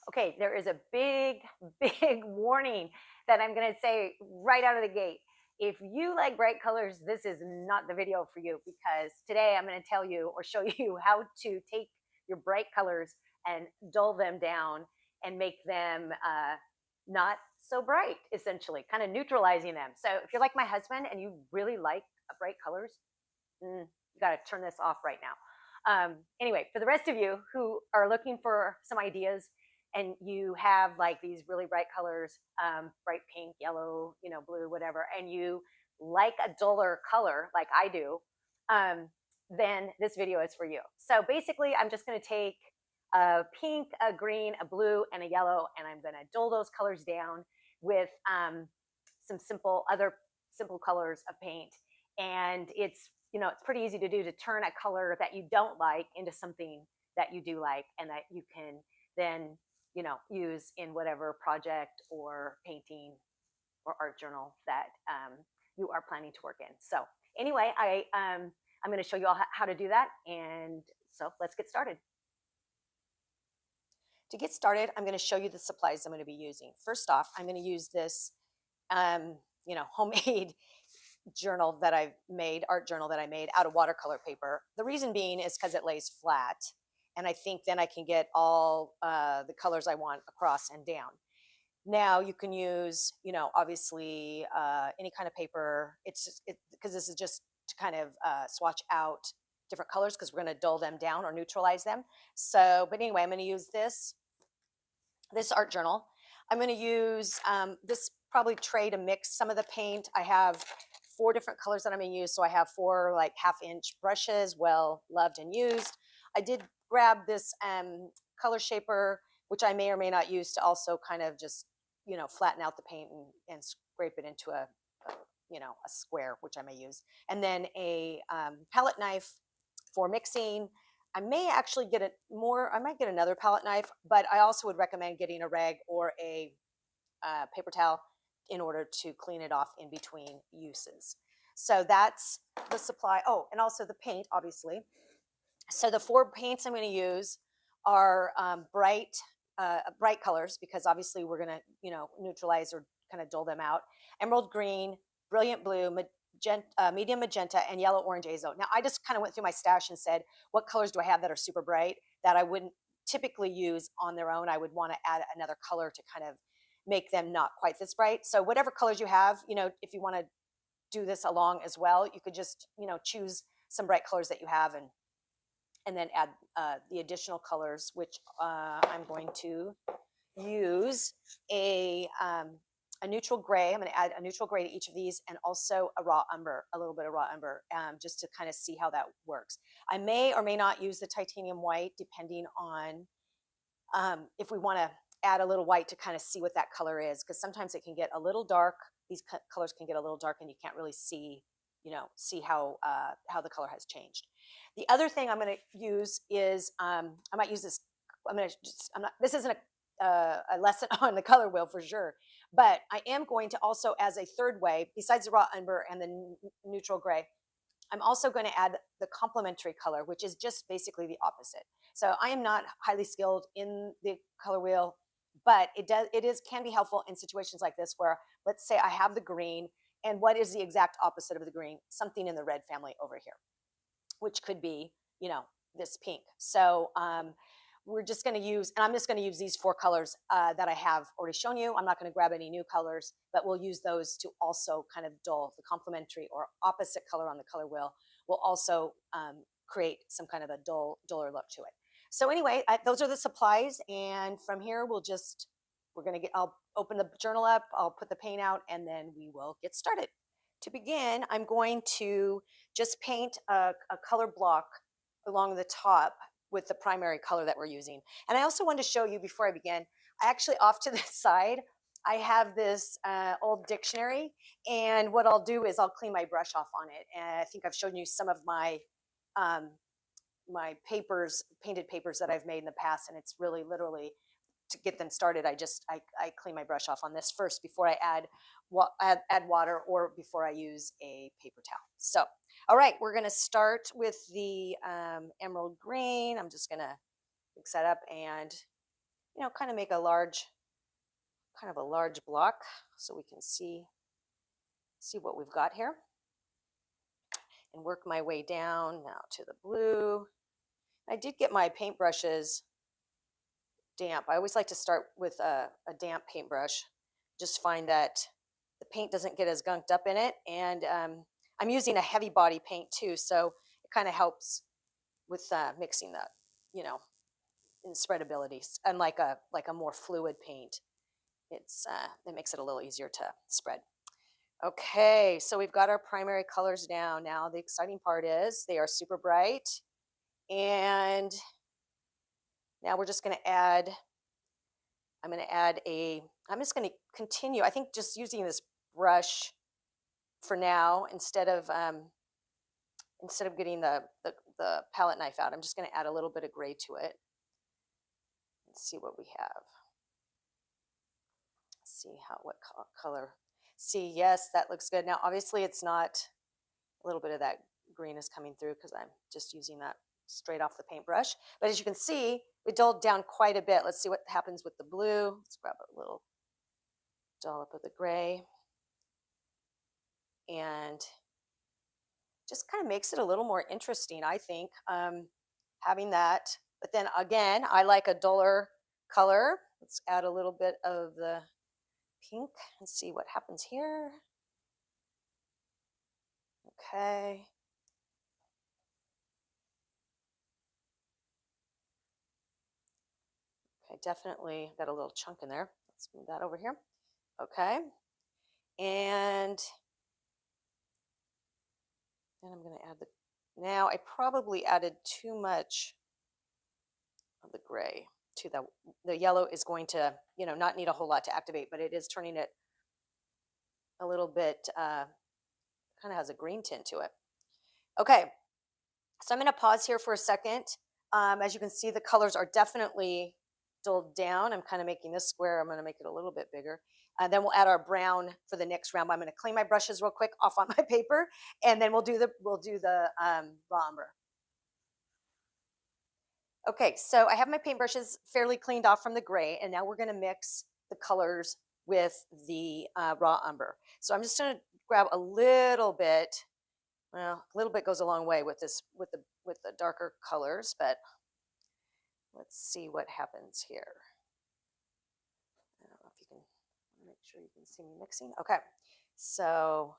Okay, there is a big, big warning that I'm going to say right out of the gate. If you like bright colors, this is not the video for you, because today I'm going to tell you or show you how to take your bright colors and dull them down and make them not so bright, essentially, kind of neutralizing them. So if you're like my husband and you really like bright colors, you got to turn this off right now. Anyway, for the rest of you who are looking for some ideas and you have like these really bright colors, bright pink, yellow, blue, whatever, and you like a duller color like I do, then this video is for you. So basically, I'm just going to take a pink, a green, a blue, and a yellow, and I'm going to dull those colors down with some other simple colors of paint. And it's pretty easy to do, to turn a color that you don't like into something that you do like, and that you can then use in whatever project or painting or art journal that you are planning to work in. So anyway, I'm going to show you all how to do that, and so let's get started. To get started, I'm going to show you the supplies I'm going to be using. First off, I'm going to use this homemade journal that I've made, art journal that I made out of watercolor paper. The reason being is because it lays flat, and I think then I can get all the colors I want across and down. Now you can use, obviously any kind of paper. It's just because this is just to kind of swatch out different colors, because we're going to dull them down or neutralize them. So, but anyway, I'm going to use this art journal. I'm going to use this probably tray to mix some of the paint. I have 4 different colors that I'm going to use. So I have 4 like 1/2-inch brushes, well loved and used. I did grab this color shaper, which I may or may not use, to also kind of just, flatten out the paint and scrape it into a square, which I may use. And then a palette knife for mixing. I may actually get I might get another palette knife, but I also would recommend getting a rag or a paper towel in order to clean it off in between uses. So that's the supply. Oh, and also the paint, obviously. So the 4 paints I'm going to use are bright colors, because obviously we're going to, neutralize or kind of dull them out. Emerald green, brilliant blue, medium magenta, and yellow orange azo. Now I just kind of went through my stash and said, what colors do I have that are super bright that I wouldn't typically use on their own? I would want to add another color to kind of make them not quite this bright. So whatever colors you have, if you want to do this along as well, you could just, choose some bright colors that you have, and then add the additional colors, which I'm going to use a neutral gray. I'm going to add a neutral gray to each of these, and also a raw umber, a little bit of raw umber, just to kind of see how that works. I may or may not use the titanium white, depending on if we want to add a little white to kind of see what that color is, because sometimes it can get a little dark. These colors can get a little dark, and you can't really see how the color has changed. The other thing I'm going to use is I might use this. This isn't a lesson on the color wheel for sure, but I am going to also, as a third way, besides the raw umber and the neutral gray, I'm also going to add the complementary color, which is just basically the opposite. So I am not highly skilled in the color wheel, but it can be helpful in situations like this, where let's say I have the green, and what is the exact opposite of the green? Something in the red family over here, which could be, this pink. So we're just going to use, and I'm just going to use these 4 colors that I have already shown you. I'm not going to grab any new colors, but we'll use those to also kind of dull the complementary or opposite color on the color wheel. Will also create some kind of a duller look to it. So anyway, those are the supplies, and from here I'll open the journal up, I'll put the paint out, and then we will get started. To begin, I'm going to just paint a color block along the top with the primary color that we're using. And I also wanted to show you, before I begin, I actually, off to the side, I have this old dictionary, and what I'll do is I'll clean my brush off on it. And I think I've shown you some of my my painted papers that I've made in the past, and it's really literally, to get them started, I clean my brush off on this first before I add water, or before I use a paper towel. So, all right, we're going to start with the emerald green. I'm just going to mix that up, and kind of make kind of a large block so we can see what we've got here, and work my way down now to the blue. I did get my paintbrushes damp. I always like to start with a damp paintbrush. Just find that the paint doesn't get as gunked up in it, and I'm using a heavy body paint too, so it kind of helps with mixing that, in spreadability. Unlike a more fluid paint, it makes it a little easier to spread. Okay, so we've got our primary colors down. Now the exciting part is they are super bright, and now we're just going to add. I'm just going to continue. I think just using this brush for now instead of getting the palette knife out. I'm just going to add a little bit of gray to it. Let's see what we have. Let's see what color. See, yes, that looks good. Now, obviously, it's not. A little bit of that green is coming through because I'm just using that straight off the paintbrush. But as you can see, we dulled down quite a bit. Let's see what happens with the blue. Let's grab a little dollop of the gray. And just kind of makes it a little more interesting, I think, having that. But then again, I like a duller color. Let's add a little bit of the pink and see what happens here. Okay. Okay, definitely got a little chunk in there. Let's move that over here. Okay. And then I'm going to add now I probably added too much of the gray to the yellow is going to, not need a whole lot to activate, but it is turning it a little bit, kind of has a green tint to it. Okay, so I'm going to pause here for a second. As you can see, the colors are definitely dulled down. I'm kind of making this square. I'm going to make it a little bit bigger. Then we'll add our brown for the next round. I'm going to clean my brushes real quick off on my paper, and then we'll do the raw umber. Okay, so I have my paintbrushes fairly cleaned off from the gray, and now we're going to mix the colors with the raw umber. So I'm just going to grab a little bit. Well, a little bit goes a long way with this, with the darker colors, but let's see what happens here. I don't know if you can make sure you can see me mixing. Okay, so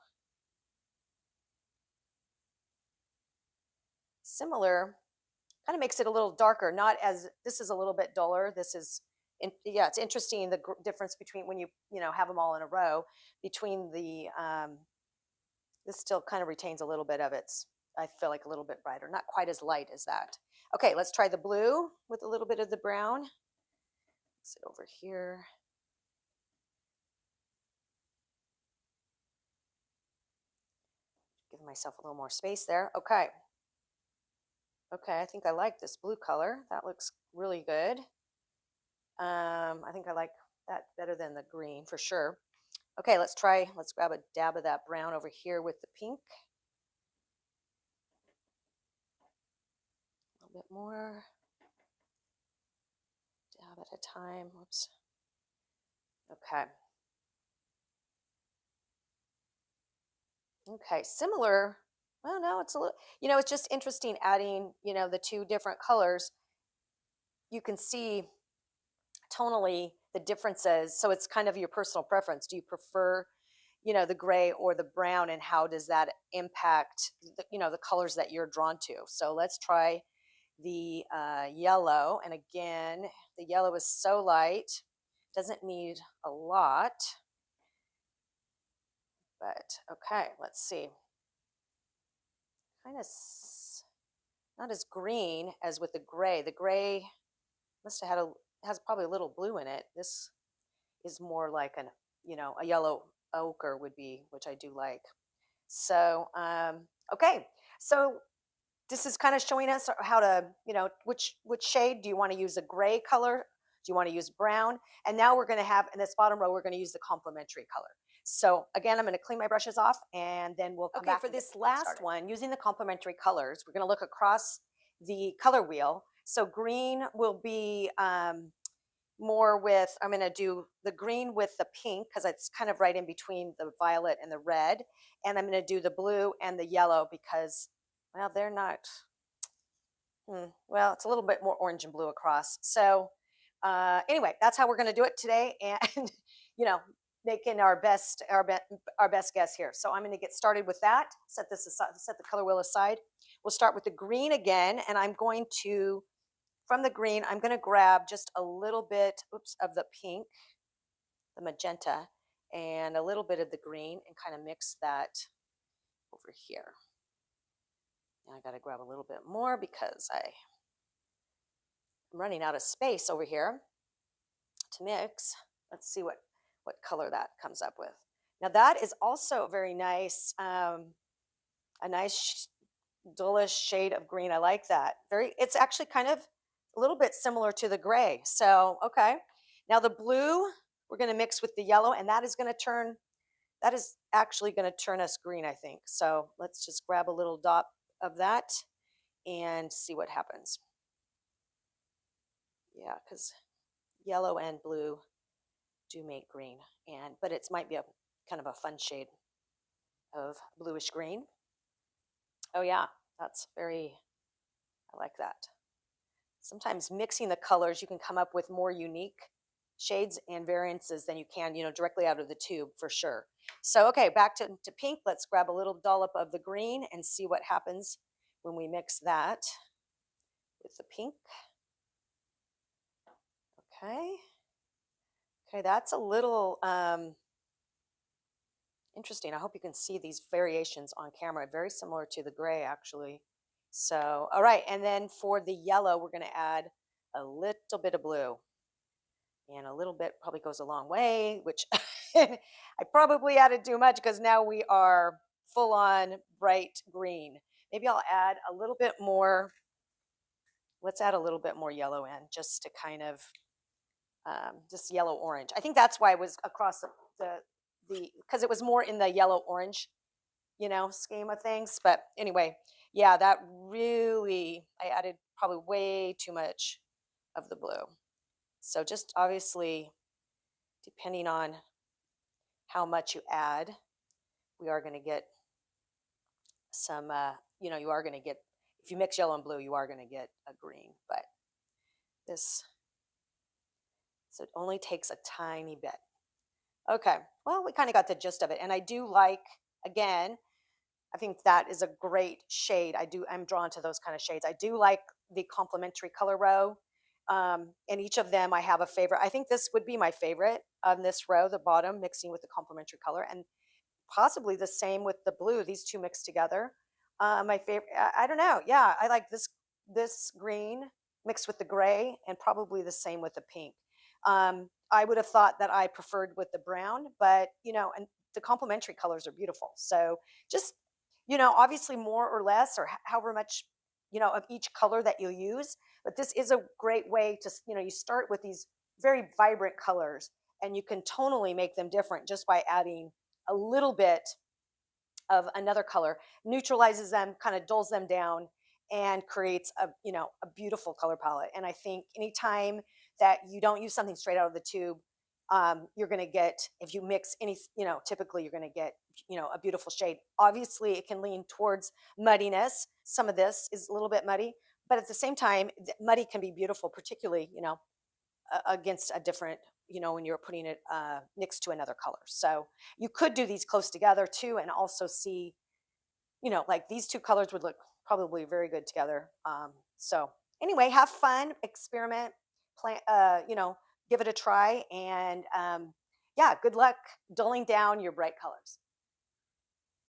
similar. Kind of makes it a little darker, not as, this is a little bit duller. This is, yeah, it's interesting the difference between when you have them all in a row between the, this still kind of retains a little bit of its, I feel like a little bit brighter, not quite as light as that. Okay, let's try the blue with a little bit of the brown. Sit over here. Give myself a little more space there. Okay. Okay, I think I like this blue color. That looks really good. I think I like that better than the green for sure. Okay, let's grab a dab of that brown over here with the pink. A little bit more. Dab at a time. Whoops. Okay. Okay, similar. Well, no, it's a little, it's just interesting adding, the two different colors. You can see tonally the differences. So it's kind of your personal preference. Do you prefer, the gray or the brown, and how does that impact, the colors that you're drawn to? So let's try the yellow. And again, the yellow is so light, doesn't need a lot. But okay, let's see. Kind of not as green as with the gray. The gray must have had has probably a little blue in it. This is more like a yellow ochre would be, which I do like. So, okay. So this is kind of showing us how to, which shade do you want to use? A gray color? Do you want to use brown? And now we're going to have, in this bottom row, we're going to use the complementary color. So again, I'm going to clean my brushes off, and then we'll come back. For this last one, using the complementary colors, we're going to look across the color wheel. So green will be more with, I'm going to do the green with the pink because it's kind of right in between the violet and the red. And I'm going to do the blue and the yellow because, well, they're not, well, it's a little bit more orange and blue across. So anyway, that's how we're going to do it today. And, you know, making our best guess here. So I'm going to get started with that. Set this aside, set the color wheel aside. We'll start with the green again, and I'm going to, from the green, I'm going to grab just a little bit, of the pink, the magenta, and a little bit of the green, and kind of mix that over here. And I got to grab a little bit more because I'm running out of space over here to mix. Let's see what color that comes up with. Now that is also very nice, a nice dullish shade of green. I like that. It's actually kind of a little bit similar to the gray. So, okay. Now the blue, we're going to mix with the yellow, and that is actually going to turn us green, I think. So let's just grab a little dot of that and see what happens. Yeah, because yellow and blue do make green, but it might be a kind of a fun shade of bluish green. Oh yeah, that's I like that. Sometimes mixing the colors, you can come up with more unique shades and variances than you can, directly out of the tube for sure. So, okay, back to pink. Let's grab a little dollop of the green and see what happens when we mix that with the pink. Okay. Okay, that's a little interesting. I hope you can see these variations on camera. Very similar to the gray, actually. So, all right, and then for the yellow, we're going to add a little bit of blue. And a little bit probably goes a long way, which I probably added too much because now we are full on bright green. Maybe I'll add a little bit more. Let's add a little bit more yellow in just to kind of, just yellow orange. I think that's why it was across the because it was more in the yellow orange, scheme of things. But anyway, yeah, that really, I added probably way too much of the blue. So just obviously, depending on how much you add, we are going to get some, you are going to get, if you mix yellow and blue, you are going to get a green. But so it only takes a tiny bit. Okay, well, we kind of got the gist of it. And I do like, again, I think that is a great shade. I'm drawn to those kind of shades. I do like the complementary color row. And each of them I have a favorite. I think this would be my favorite on this row, the bottom, mixing with the complementary color, and possibly the same with the blue. These two mixed together. My favorite, I don't know. Yeah, I like this green mixed with the gray, and probably the same with the pink. I would have thought that I preferred with the brown, but and the complementary colors are beautiful. So just, obviously more or less, or however much, of each color that you use. But this is a great way to, you start with these very vibrant colors, and you can tonally make them different just by adding a little bit of another color, neutralizes them, kind of dulls them down, and creates a beautiful color palette. And I think anytime that you don't use something straight out of the tube, you're going to get, if you mix any, typically you're going to get, a beautiful shade. Obviously, it can lean towards muddiness. Some of this is a little bit muddy, but at the same time, muddy can be beautiful, particularly, against a different, when you're putting it next to another color. So you could do these close together too, and also see, like these two colors would look probably very good together. So anyway, have fun, experiment, plan, give it a try, and yeah, good luck dulling down your bright colors.